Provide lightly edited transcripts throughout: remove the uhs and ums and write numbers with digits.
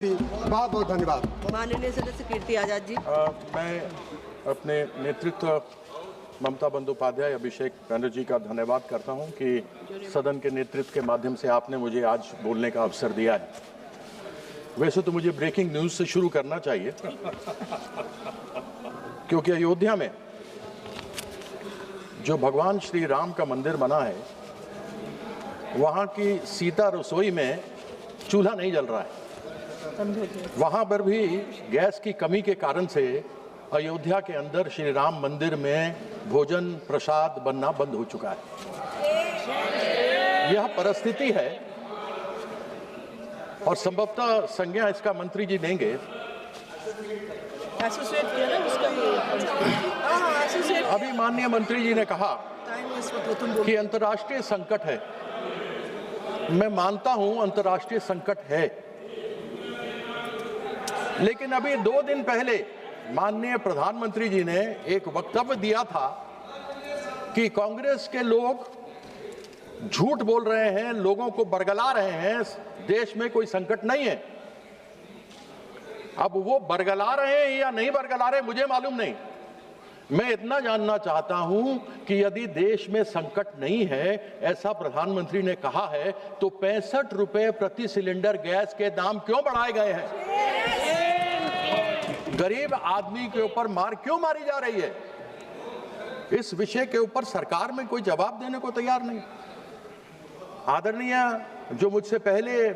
बहुत बहुत धन्यवाद। माननीय सदस्य कीर्ति आजाद जी। मैं अपने नेतृत्व ममता बंदोपाध्याय अभिषेक बनर्जी का धन्यवाद करता हूं कि सदन के नेतृत्व के माध्यम से आपने मुझे आज बोलने का अवसर दिया है। वैसे तो मुझे ब्रेकिंग न्यूज से शुरू करना चाहिए क्योंकि अयोध्या में जो भगवान श्री राम का मंदिर बना है वहां की सीता रसोई में चूल्हा नहीं जल रहा है। वहां पर भी गैस की कमी के कारण से अयोध्या के अंदर श्री राम मंदिर में भोजन प्रसाद बनना बंद हो चुका है। यह परिस्थिति है और संभवतः संज्ञा इसका मंत्री जी देंगे। अभी माननीय मंत्री जी ने कहा कि अंतर्राष्ट्रीय संकट है। मैं मानता हूं अंतर्राष्ट्रीय संकट है, लेकिन अभी 2 दिन पहले माननीय प्रधानमंत्री जी ने एक वक्तव्य दिया था कि कांग्रेस के लोग झूठ बोल रहे हैं, लोगों को बरगला रहे हैं, देश में कोई संकट नहीं है। अब वो बरगला रहे हैं या नहीं बरगला रहे मुझे मालूम नहीं। मैं इतना जानना चाहता हूं कि यदि देश में संकट नहीं है, ऐसा प्रधानमंत्री ने कहा है, तो 65 रुपए प्रति सिलेंडर गैस के दाम क्यों बढ़ाए गए हैं? गरीब आदमी के ऊपर मार क्यों मारी जा रही है? इस विषय के ऊपर सरकार में कोई जवाब देने को तैयार नहीं। आदरणीय जो मुझसे पहले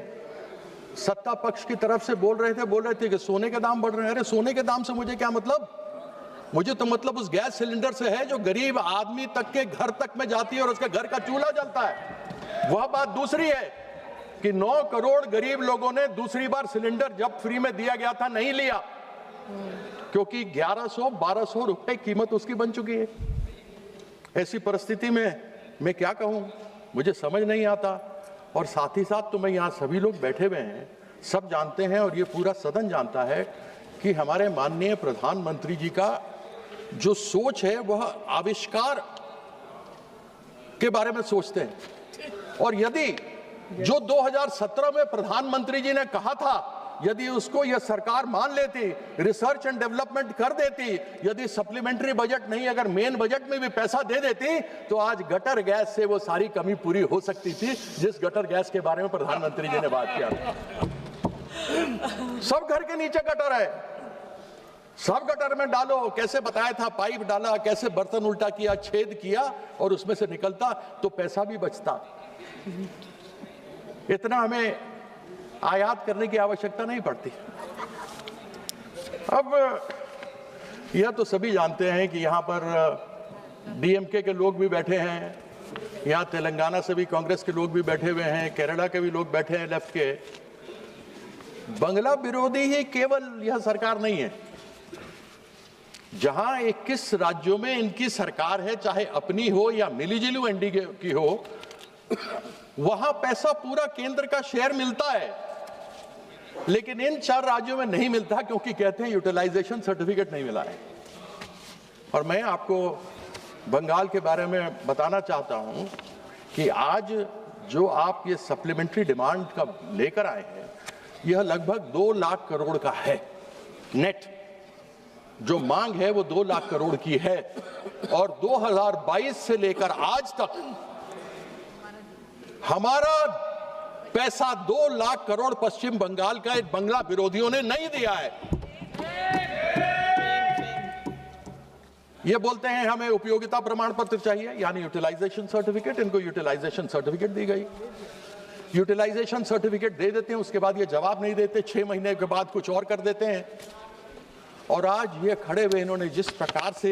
सत्ता पक्ष की तरफ से बोल रहे थे कि सोने के दाम बढ़ रहे हैं। अरे सोने के दाम से मुझे क्या मतलब? मुझे तो मतलब उस गैस सिलेंडर से है जो गरीब आदमी तक के घर तक में जाती है और उसके घर का चूल्हा जलता है। वह बात दूसरी है कि 9 करोड़ गरीब लोगों ने दूसरी बार सिलेंडर जब फ्री में दिया गया था नहीं लिया, क्योंकि 1100-1200 रुपए कीमत उसकी बन चुकी है। ऐसी परिस्थिति में मैं क्या कहूं, मुझे समझ नहीं आता। और साथ ही साथ तो मैं यहाँ सभी लोग बैठे हुए हैं, सब जानते हैं और ये पूरा सदन जानता है कि हमारे माननीय प्रधानमंत्री जी का जो सोच है वह आविष्कार के बारे में सोचते हैं। और यदि जो 2017 में प्रधानमंत्री जी ने कहा था, यदि उसको यह सरकार मान लेती, रिसर्च एंड डेवलपमेंट कर देती, यदि सप्लीमेंट्री बजट नहीं अगर मेन बजट में भी पैसा दे देती, तो आज गटर गैस से वो सारी कमी पूरी हो सकती थी जिस गटर गैस के बारे में प्रधानमंत्री जी ने बात किया था। सब घर के नीचे गटर है, सब गटर में डालो। कैसे बताया था, पाइप डाला, कैसे बर्तन उल्टा किया, छेद किया और उसमें से निकलता तो पैसा भी बचता। इतना हमें आयात करने की आवश्यकता नहीं पड़ती। अब यह तो सभी जानते हैं कि यहाँ पर डीएमके के लोग भी बैठे हैं, यहाँ तेलंगाना से भी कांग्रेस के लोग भी बैठे हुए हैं, केरला के भी लोग बैठे हैं लेफ्ट के। बंगला विरोधी ही केवल यह सरकार नहीं है। जहां 21 राज्यों में इनकी सरकार है, चाहे अपनी हो या मिलीजुली एनडीए की हो, वहां पैसा पूरा केंद्र का शेयर मिलता है, लेकिन इन 4 राज्यों में नहीं मिलता क्योंकि कहते हैं यूटिलाइजेशन सर्टिफिकेट नहीं मिला है। और मैं आपको बंगाल के बारे में बताना चाहता हूं कि आज जो आप ये सप्लीमेंट्री डिमांड का लेकर आए हैं, यह लगभग 2 लाख करोड़ का है। नेट जो मांग है वो 2 लाख करोड़ की है और 2022 से लेकर आज तक हमारा पैसा 2 लाख करोड़ पश्चिम बंगाल का बंगला विरोधियों ने नहीं दिया है। ये बोलते हैं हमें उपयोगिता प्रमाण पत्र चाहिए, यानी यूटिलाइजेशन सर्टिफिकेट। इनको यूटिलाइजेशन सर्टिफिकेट दी गई, यूटिलाइजेशन सर्टिफिकेट दे देते हैं, उसके बाद ये जवाब नहीं देते, 6 महीने के बाद कुछ और कर देते हैं। और आज ये खड़े हुए इन्होंने जिस प्रकार से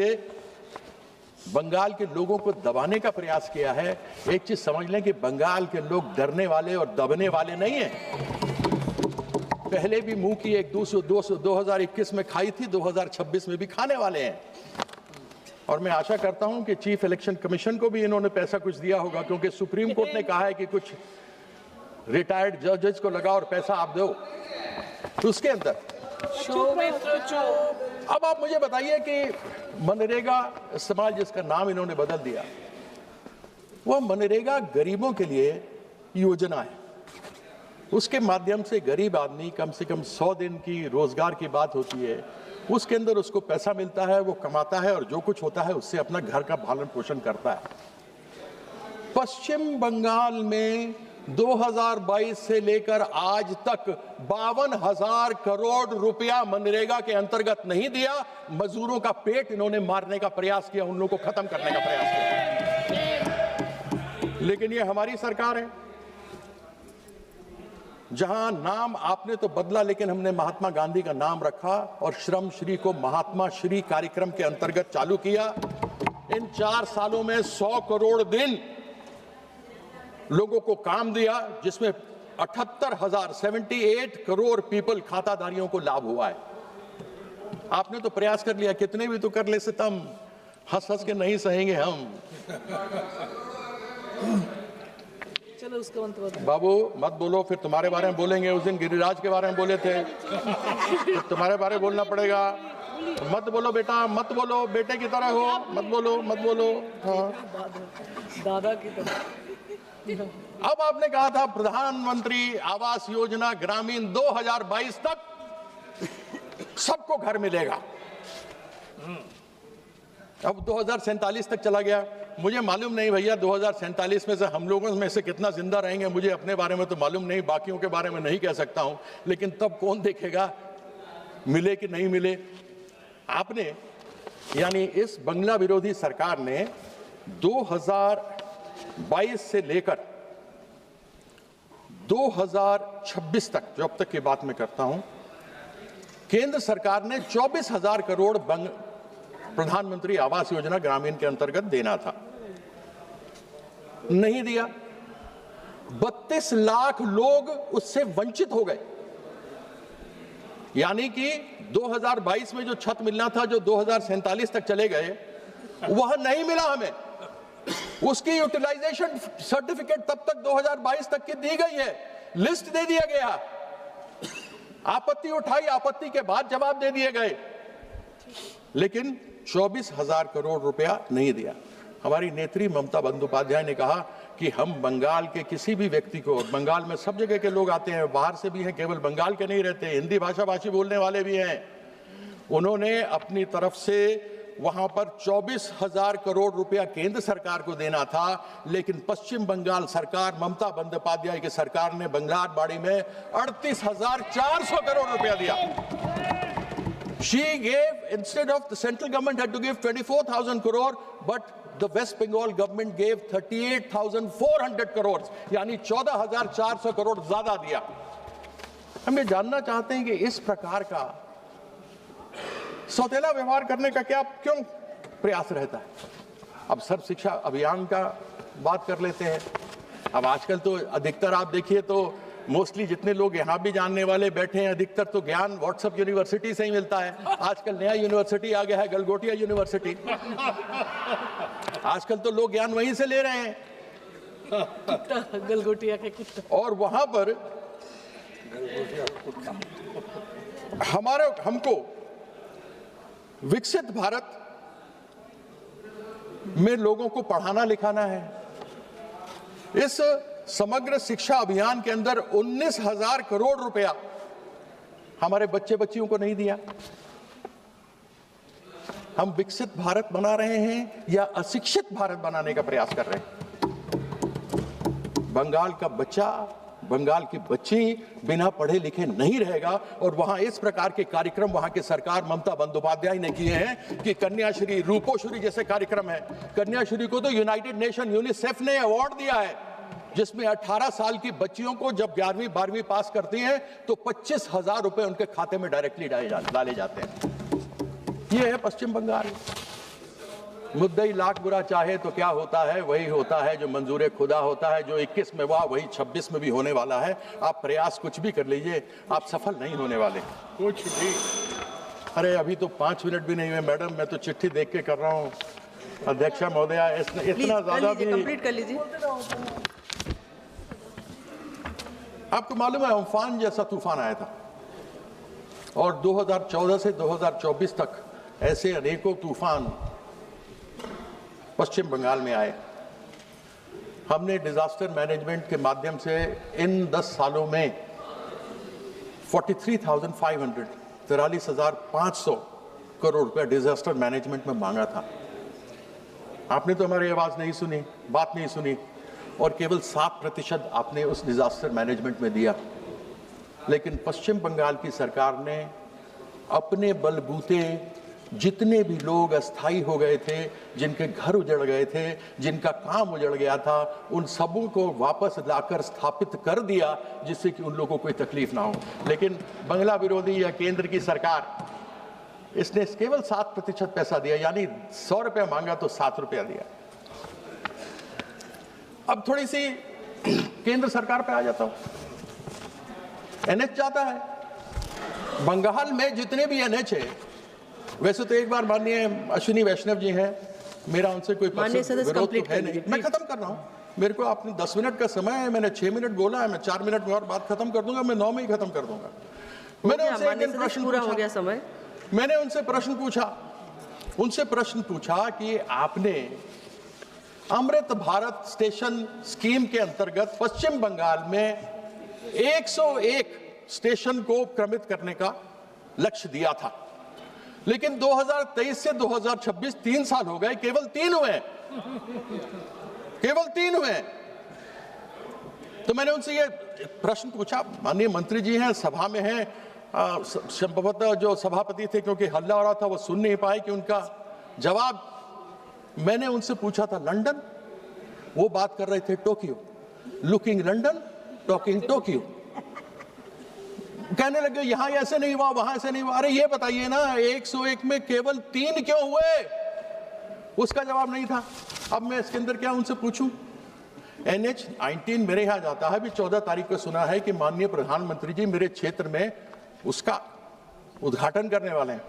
बंगाल के लोगों को दबाने का प्रयास किया है, एक चीज समझ लें कि बंगाल के लोग डरने वाले और दबने वाले नहीं हैं। पहले भी मुंह की एक 2021 में खाई थी, 2026 में भी खाने वाले हैं। और मैं आशा करता हूं कि चीफ इलेक्शन कमीशन को भी इन्होंने पैसा कुछ दिया होगा, क्योंकि सुप्रीम कोर्ट ने कहा है कि कुछ रिटायर्ड जजेस को लगा और पैसा आप दो। तो उसके अंदर अब आप मुझे बताइए कि मनरेगा इस्तेमाल जिसका नाम इन्होंने बदल दिया, वह मनरेगा गरीबों के लिए योजना है। उसके माध्यम से गरीब आदमी कम से कम 100 दिन की रोजगार की बात होती है, उसके अंदर उसको पैसा मिलता है, वो कमाता है और जो कुछ होता है उससे अपना घर का पालन पोषण करता है। पश्चिम बंगाल में 2022 से लेकर आज तक 52,000 करोड़ रुपया मनरेगा के अंतर्गत नहीं दिया। मजदूरों का पेट इन्होंने मारने का प्रयास किया, उन लोगों को खत्म करने का प्रयास किया। लेकिन ये हमारी सरकार है, जहां नाम आपने तो बदला लेकिन हमने महात्मा गांधी का नाम रखा और श्रम श्री को महात्मा श्री कार्यक्रम के अंतर्गत चालू किया। इन 4 सालों में 100 करोड़ दिन लोगों को काम दिया, जिसमें 78 करोड़ पीपल खाताधारियों को लाभ हुआ है। आपने तो प्रयास कर लिया, कितने भी तो कर ले सितम, हंस हंस के नहीं सहेंगे हम। चलो उसका अंत बाबू मत बोलो, फिर तुम्हारे बारे में बोलेंगे। उस दिन गिरिराज के बारे में बोले थे, फिर तुम्हारे बारे में बोलना पड़ेगा। मत बोलो बेटा, मत बोलो, बेटे की तरह हो, मत बोलो, मत बोलो। हाँ, दादा की तरह। अब आपने कहा था प्रधानमंत्री आवास योजना ग्रामीण 2022 तक सबको घर मिलेगा। अब 2047 तक चला गया। मुझे मालूम नहीं भैया 2047 में से हम लोगों में से कितना जिंदा रहेंगे, मुझे अपने बारे में तो मालूम नहीं, बाकियों के बारे में नहीं कह सकता हूं। लेकिन तब कौन देखेगा मिले कि नहीं मिले। आपने यानी इस बंगला विरोधी सरकार ने 2022 से लेकर 2026 तक, जो अब तक की बात मैं करता हूं, केंद्र सरकार ने 24,000 करोड़ प्रधानमंत्री आवास योजना ग्रामीण के अंतर्गत देना था, नहीं दिया। 32 लाख लोग उससे वंचित हो गए। यानी कि 2022 में जो छत मिलना था, जो 2047 तक चले गए, वह नहीं मिला हमें। उसकी यूटिलाइजेशन सर्टिफिकेट तब तक 2022 तक की दी गई है, लिस्ट दे दिया गया, आपत्ति उठाई, आपत्ति के बाद जवाब दे दिए गए, लेकिन 24,000 करोड़ रुपया नहीं दिया। हमारी नेत्री ममता बंदोपाध्याय ने कहा कि हम बंगाल के किसी भी व्यक्ति को, बंगाल में सब जगह के लोग आते हैं, बाहर से भी हैं, केवल बंगाल के नहीं रहते, हिंदी भाषा भाषी बोलने वाले भी हैं। उन्होंने अपनी तरफ से वहां पर 24,000 करोड़ रुपया केंद्र सरकार को देना था, लेकिन पश्चिम बंगाल सरकार, ममता बंदोपाध्याय की सरकार ने बंगलारबाड़ी में 38,400 करोड़ रुपया दिया। She gave, instead of the central government had to give 24,000 crore, but the West Bengal government gave 38,400 crores, यानी 14,400 करोड़ ज्यादा दिया। हम ये जानना चाहते हैं कि इस प्रकार का सौतेला व्यवहार करने का क्यों प्रयास रहता है। अब सर्व शिक्षा अभियान का बात कर लेते हैं। अब आजकल तो अधिकतर आप देखिए तो मोस्टली जितने लोग यहाँ भी जानने वाले बैठे हैं, अधिकतर तो ज्ञान व्हाट्सएप यूनिवर्सिटी से ही मिलता है। आजकल नया यूनिवर्सिटी आ गया है, गलगोटिया यूनिवर्सिटी। आजकल तो लोग ज्ञान वहीं से ले रहे हैं, गलगोटिया के कुत्ता। और वहां पर हमको विकसित भारत में लोगों को पढ़ाना लिखाना है। इस समग्र शिक्षा अभियान के अंदर 19,000 करोड़ रुपया हमारे बच्चे बच्चियों को नहीं दिया। हम विकसित भारत बना रहे हैं या अशिक्षित भारत बनाने का प्रयास कर रहे हैं। बंगाल का बच्चा, बंगाल की बच्ची बिना पढ़े लिखे नहीं रहेगा। और वहां इस प्रकार के कार्यक्रम वहां की सरकार ममता बंदोपाध्याय ने किए हैं कि कन्याश्री, रूपोश्री जैसे कार्यक्रम है। कन्याश्री को तो यूनाइटेड नेशन, यूनिसेफ ने अवार्ड दिया है, जिसमें 18 साल की बच्चियों को जब 11वीं 12वीं पास करती हैं तो 25,000 रुपए उनके खाते में डायरेक्टली डाले जाते हैं। ये है पश्चिम बंगाल। मुद्दई लाख बुरा चाहे तो क्या होता है, वही होता है जो मंजूर खुदा होता है। जो 21 में हुआ वही 26 में भी होने वाला है। आप प्रयास कुछ भी कर लीजिए, आप सफल नहीं होने वाले कुछ भी। अरे अभी तो 5 मिनट भी नहीं हुए मैडम, मैं तो चिट्ठी देख के कर रहा हूँ। अध्यक्षा महोदया, इतना ज्यादा भी कंप्लीट कर लीजिए। आपको मालूम है अम्फान जैसा तूफान आया था, और 2014 से 2024 तक ऐसे अनेकों तूफान पश्चिम बंगाल में आए। हमने डिजास्टर मैनेजमेंट के माध्यम से इन 10 सालों में 43,500 करोड़ रुपया डिजास्टर मैनेजमेंट में मांगा था। आपने तो हमारी आवाज नहीं सुनी, बात नहीं सुनी, और केवल 7% आपने उस डिजास्टर मैनेजमेंट में दिया। लेकिन पश्चिम बंगाल की सरकार ने अपने बलबूते जितने भी लोग अस्थायी हो गए थे, जिनके घर उजड़ गए थे, जिनका काम उजड़ गया था, उन सबों को वापस लाकर स्थापित कर दिया, जिससे कि उन लोगों को कोई तकलीफ ना हो। लेकिन बंगला विरोधी या केंद्र की सरकार, इसने केवल 7% पैसा दिया, यानी 100 रुपया मांगा तो 7 रुपया दिया। अब थोड़ी सी केंद्र सरकार पे आ जाता हूं। एनएच जाता है बंगाल में, जितने भी एनएच है, वैसे तो एक बार माननीय अश्विनी वैष्णव जी हैं, मेरा उनसे कोई विरोध तो है नहीं। मैं खत्म कर रहा हूं, मेरे को आपने 10 मिनट का समय है, मैंने 6 मिनट बोला है, मैं 4 मिनट में और बात खत्म कर दूंगा, मैं 9 में ही खत्म कर दूंगा। मैंने उनसे एक दिन प्रश्न पूछा, मैंने उनसे प्रश्न पूछा कि आपने अमृत भारत स्टेशन स्कीम के अंतर्गत पश्चिम बंगाल में 101 स्टेशन को क्रमित करने का लक्ष्य दिया था, लेकिन 2023 से 2026 3 साल हो गए, केवल 3 हुए। तो मैंने उनसे ये प्रश्न पूछा, माननीय मंत्री जी हैं, सभा में हैं, संभवतः जो सभापति थे, क्योंकि हल्ला हो रहा था, वो सुन नहीं पाए कि उनका जवाब। मैंने उनसे पूछा था लंदन, वो बात कर रहे थे Tokyo, looking London talking Tokyo. कहने लगे यहां ऐसे नहीं हुआ, वहां ऐसे नहीं हुआ। अरे ये बताइए ना, 101 में केवल 3 क्यों हुए? उसका जवाब नहीं था। अब मैं इसके अंदर क्या उनसे पूछूं? NH-19 मेरे यहां जाता है, अभी 14 तारीख को सुना है कि माननीय प्रधानमंत्री जी मेरे क्षेत्र में उसका उद्घाटन करने वाले हैं।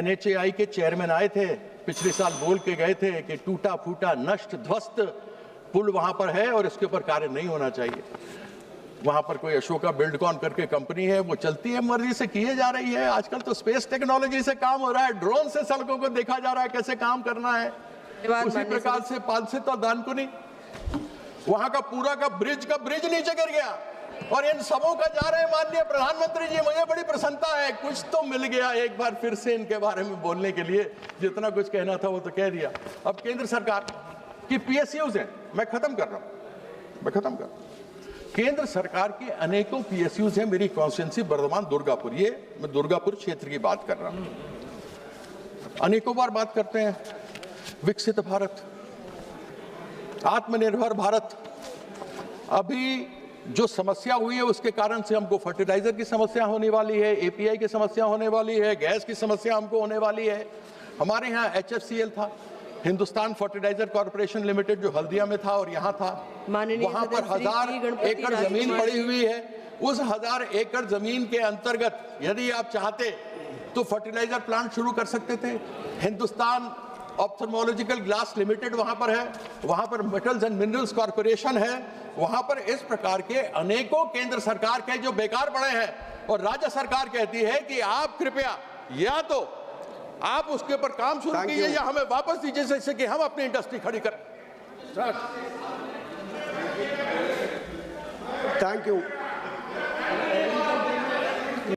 NHAI के चेयरमैन आए थे, पिछले साल बोल के गए थे कि टूटा फूटा नष्ट ध्वस्त पुल वहां पर है और इसके ऊपर कार्य नहीं होना चाहिए। वहां पर कोई अशोका बिल्डकॉन करके कंपनी है, वो चलती है, मर्जी से किए जा रही है। आजकल तो स्पेस टेक्नोलॉजी से काम हो रहा है, ड्रोन से सड़कों को देखा जा रहा है कैसे काम करना है। उसी प्रकार से पालसित और दानकुनी, वहां का पूरा का ब्रिज नीचे गिर गया, और इन सबों का जा रहे हैं माननीय प्रधानमंत्री जी। मुझे बड़ी प्रसन्नता है, कुछ तो मिल गया एक बार फिर से इनके बारे में बोलने के लिए। जितना कुछ कहना था वो तो कह दिया। अब केंद्र सरकार की PSUs हैं, मैं खत्म कर रहा हूं। केंद्र सरकार के अनेकों PSUs हैं। मेरी कॉन्स्टिट्यूंसी बर्धमान दुर्गापुर, ये मैं दुर्गापुर क्षेत्र की बात कर रहा हूं। अनेकों बार बात करते हैं विकसित भारत, आत्मनिर्भर भारत। अभी जो समस्या हुई है उसके कारण से हमको फर्टिलाइजर की समस्या होने वाली है, API की समस्या होने वाली है, गैस की समस्या हमको होने वाली है। हमारे यहाँ HFCL था, हिंदुस्तान फर्टिलाइजर कॉर्पोरेशन लिमिटेड, जो हल्दिया में था और यहाँ था। वहां पर 1000 एकड़ जमीन पड़ी हुई है। उस 1000 एकड़ जमीन के अंतर्गत यदि आप चाहते तो फर्टिलाइजर प्लांट शुरू कर सकते थे। हिंदुस्तान ऑप्थेल्मोलॉजिकल ग्लास लिमिटेड वहां पर है, वहां पर मेटल्स एंड मिनरल्स कॉर्पोरेशन है। वहां पर इस प्रकार के अनेकों केंद्र सरकार के जो बेकार पड़े हैं, और राज्य सरकार कहती है कि आप कृपया या तो आप उसके ऊपर काम शुरू कीजिए या हमें वापस दीजिए, जैसे कि हम अपनी इंडस्ट्री खड़ी करें। Thank you.